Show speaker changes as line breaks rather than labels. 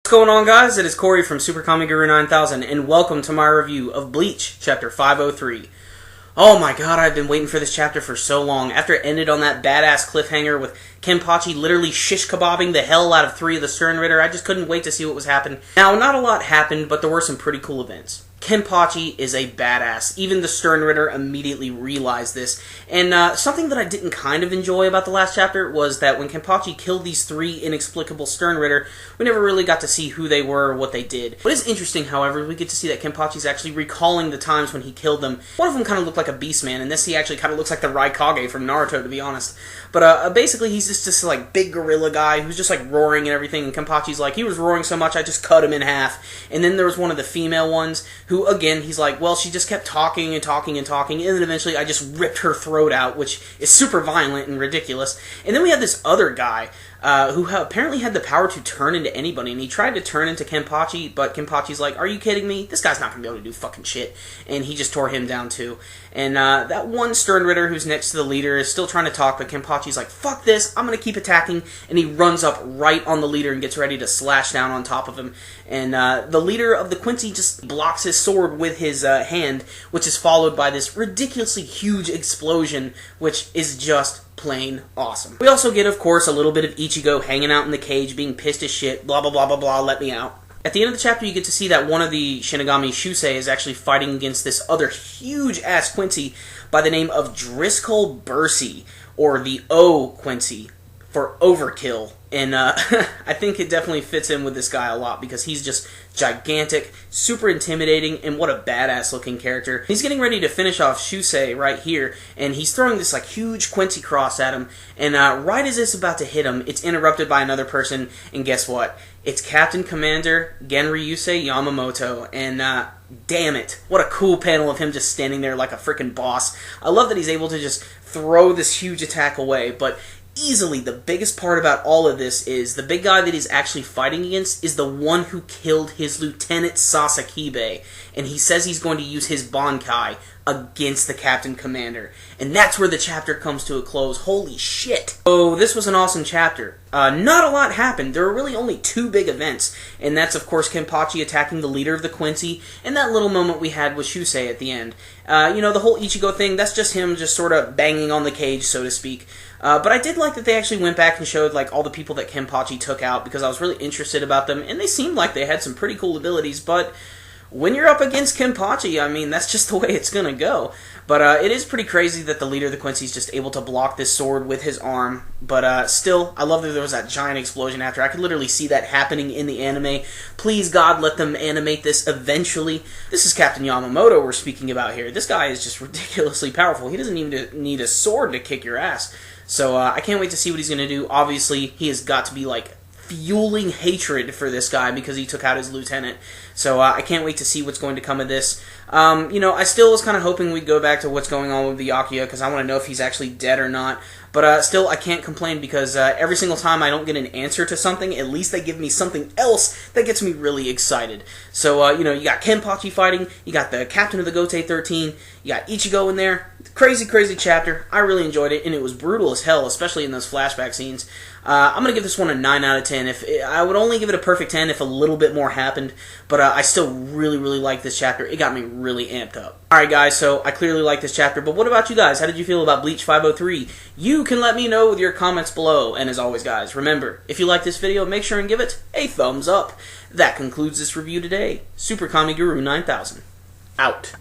What's going on, guys? It is Corey from SuperKamiGuru9000, and welcome to my review of Bleach, Chapter 503. Oh my god, I've been waiting for this chapter for so long. After it ended on that badass cliffhanger with Kenpachi literally shish-kebabbing the hell out of 3 of the Sternritter, I just couldn't wait to see what was happening. Now, not a lot happened, but there were some pretty cool events. Kenpachi is a badass. Even the Sternritter immediately realized this. And something that I didn't kind of enjoy about the last chapter was that when Kenpachi killed these 3 inexplicable Sternritter, we never really got to see who they were or what they did. What is interesting, however, we get to see that Kenpachi's actually recalling the times when he killed them. One of them kind of looked like a beast man, and this he actually kind of looks like the Raikage from Naruto, to be honest. But basically, he's just this like big gorilla guy who's just like roaring and everything, and Kenpachi's like, he was roaring so much I just cut him in half. And then there was one of the female ones who, again, he's like, well, she just kept talking and talking and talking, and then eventually I just ripped her throat out, which is super violent and ridiculous. And then we have this other guy who apparently had the power to turn into anybody, and he tried to turn into Kenpachi, but Kenpachi's like, are you kidding me? This guy's not going to be able to do fucking shit. And he just tore him down too. And that one Sternritter who's next to the leader is still trying to talk, but Kenpachi's like, fuck this, I'm going to keep attacking, and he runs up right on the leader and gets ready to slash down on top of him. And the leader of the Quincy just blocks his sword with his hand, which is followed by this ridiculously huge explosion, which is just plain awesome. We also get, of course, a little bit of Ichigo hanging out in the cage, being pissed as shit, blah blah blah blah blah, let me out. At the end of the chapter, you get to see that one of the Shinigami Shusei is actually fighting against this other huge-ass Quincy by the name of Driscoll Bursey, or the O Quincy, for Overkill. And I think it definitely fits in with this guy a lot, because he's just gigantic, super intimidating, and what a badass looking character. He's getting ready to finish off Shusei right here, and he's throwing this like huge Quincy cross at him, and right as it's about to hit him, it's interrupted by another person, and guess what? It's Captain Commander Genryusei Yamamoto, and damn it, what a cool panel of him just standing there like a freaking boss. I love that he's able to just throw this huge attack away, but easily the biggest part about all of this is the big guy that he's actually fighting against is the one who killed his Lieutenant Sasakibe, and he says he's going to use his Bankai against the Captain Commander. And that's where the chapter comes to a close. Holy shit. So this was an awesome chapter. Not a lot happened. There were really only 2 big events, and that's of course Kenpachi attacking the leader of the Quincy, and that little moment we had with Shusei at the end. You know, the whole Ichigo thing, that's just him just sort of banging on the cage, so to speak. But I did like that they actually went back and showed like all the people that Kenpachi took out, because I was really interested about them, and they seemed like they had some pretty cool abilities, but when you're up against Kenpachi, I mean, that's just the way it's gonna go. But it is pretty crazy that the leader of the Quincy is just able to block this sword with his arm. But still, I love that there was that giant explosion after. I could literally see that happening in the anime. Please, God, let them animate this eventually. This is Captain Yamamoto we're speaking about here. This guy is just ridiculously powerful. He doesn't even need a sword to kick your ass. So I can't wait to see what he's going to do. Obviously, he has got to be like fueling hatred for this guy because he took out his lieutenant. So I can't wait to see what's going to come of this. You know, I still was kind of hoping we'd go back to what's going on with the Byakuya, because I want to know if he's actually dead or not. But still, I can't complain, because every single time I don't get an answer to something, at least they give me something else that gets me really excited. So, you know, you got Kenpachi fighting, you got the captain of the Gote 13, you got Ichigo in there. Crazy, crazy chapter. I really enjoyed it, and it was brutal as hell, especially in those flashback scenes. I'm going to give this one a 9 out of 10. I would only give it a perfect 10 if a little bit more happened, but I still really, really like this chapter. It got me really amped up. Alright guys, so I clearly like this chapter, but what about you guys? How did you feel about Bleach 503? You can let me know with your comments below, and as always guys, remember, if you like this video, make sure and give it a thumbs up. That concludes this review today. SuperKamiGuru9000. Out.